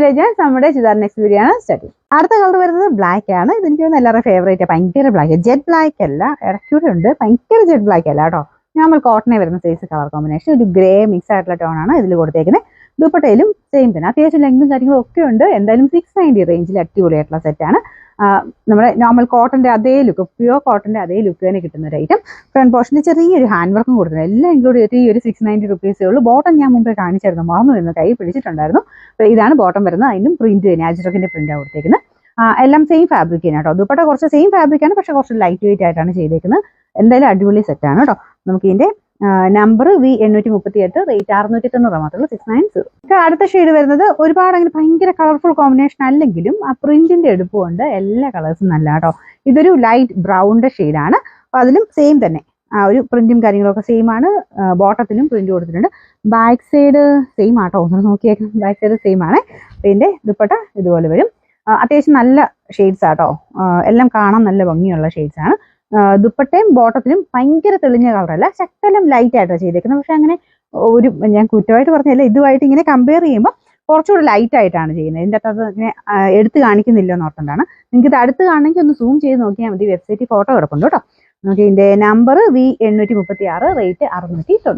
വീഡിയോയിലേക്ക് നമ്മുടെ churidar next video ആണ് സ്റ്റാർട്ട് ചെയ്യും. അടുത്ത കളർ വരുന്നത് ബ്ലാക്ക് ആണ്. ഇതെനിക്ക് എല്ലാവരുടെ ഫേവറേറ്റ്. ഭയങ്കര ബ്ലാക്ക്, ജെറ്റ് ബ്ലാക്ക് അല്ല, ഇടയ്ക്കൂടെ ഉണ്ട്. ഭയങ്കര ജെറ്റ് ബ്ലാക്ക് അല്ല കേട്ടോ. നമ്മൾ കോട്ടനെ വരുന്ന സൈസ് കളർ കോമ്പിനേഷൻ, ഒരു ഗ്രേ മിക്സ് ആയിട്ടുള്ള ടോൺ ആണ് ഇതിൽ കൊടുത്തേക്കുന്നത്. ദുപ്പട്ടയിലും സെയിം തന്നെ, അത്യാവശ്യം ലെങ്തും കാര്യങ്ങളും ഒക്കെ ഉണ്ട്. എന്തായാലും 690 റേഞ്ചിൽ അടിപൊളിയായിട്ടുള്ള സെറ്റാണ്. നമ്മുടെ നോർമൽ കോട്ടന്റെ അതേ ലുക്ക്, പ്യുവർ കോട്ടന്റെ അതേ ലുക്ക് തന്നെ കിട്ടുന്ന ഒരു ഐറ്റം. ഫ്രണ്ട് പോർഷനിൽ ചെറിയൊരു ഹാൻഡ് വർക്കും കൊടുക്കുന്നത്, എല്ലാം ഇൻക്ലൂഡ് ചെയ്തിട്ട് ഈ ഒരു 690 റുപ്പീസേ ഉള്ളൂ. ബോട്ടം ഞാൻ മുമ്പേ കാണിച്ചായിരുന്നു, മറന്നു വരുന്ന കൈ പിടിച്ചിട്ടുണ്ടായിരുന്നു. അപ്പോൾ ഇതാണ് ബോട്ടം വരുന്നത്. അതിനും പ്രിന്റ് തന്നെ അജ്രക്കിന്റെ പ്രിന്റാണ് കൊടുത്തേക്കുന്നത്. എല്ലാം സെയിം ഫാബ്രിക് ആണ് കേട്ടോ. ദുപ്പട്ട കുറച്ച് സെയിം ഫാബ്രിക് ആണ്, പക്ഷെ കുറച്ച് ലൈറ്റ് വെയിറ്റ് ആയിട്ടാണ് ചെയ്തേക്കുന്നത്. എന്തായാലും അടിപൊളി സെറ്റാണ് കേട്ടോ. നമുക്ക് ഇതിന്റെ നമ്പർ V838, റേറ്റ് 690 മാത്രമേ 690. അടുത്ത ഷെയ്ഡ് വരുന്നത് ഒരുപാട് അങ്ങനെ ഭയങ്കര കളർഫുൾ കോമ്പിനേഷൻ അല്ലെങ്കിലും ആ പ്രിന്റിന്റെ എടുപ്പുകൊണ്ട് എല്ലാ കളേഴ്സും നല്ല കേട്ടോ. ഇതൊരു ലൈറ്റ് ബ്രൗണിന്റെ ഷെയ്ഡാണ്. അപ്പോൾ അതിലും സെയിം തന്നെ ആ ഒരു പ്രിന്റും കാര്യങ്ങളൊക്കെ സെയിം ആണ്. ബോട്ടത്തിലും പ്രിന്റ് കൊടുത്തിട്ടുണ്ട്. ബാക്ക് സൈഡ് സെയിം ആട്ടോ, ഒന്ന് നോക്കിയേക്കാം. ബാക്ക് സൈഡ് സെയിം ആണ്. ഇതിന്റെ ദുപ്പട്ട ഇതുപോലെ വരും. അത്യാവശ്യം നല്ല ഷെയ്ഡ്സ് ആട്ടോ, എല്ലാം കാണാൻ നല്ല ഭംഗിയുള്ള ഷെയ്ഡ്സ് ആണ്. ദുപ്പട്ടയും ബോട്ടത്തിലും ഭയങ്കര തെളിഞ്ഞ കളറല്ല, ശകലം ലൈറ്റ് ആയിട്ടാണ് ചെയ്തേക്കുന്നത്. പക്ഷെ അങ്ങനെ ഒരു ഞാൻ കുറ്റമായിട്ട് പറഞ്ഞല്ല, ഇതുമായിട്ട് ഇങ്ങനെ കമ്പയർ ചെയ്യുമ്പോൾ കുറച്ചുകൂടി ലൈറ്റ് ആയിട്ടാണ് ചെയ്യുന്നത്. ഇതിൻ്റെ അകത്ത് അത് ഇങ്ങനെ എടുത്ത് കാണിക്കുന്നില്ല എന്നോർത്തുകൊണ്ടാണ്. നിങ്ങൾക്ക് ഇത് അടുത്ത് കാണണമെങ്കിൽ ഒന്ന് സൂം ചെയ്ത് നോക്കിയാൽ മതി. വെബ്സൈറ്റിൽ ഫോട്ടോ കിടപ്പുണ്ട് കേട്ടോ. നമുക്ക് ഇതിൻ്റെ നമ്പർ V836, റേറ്റ് 690.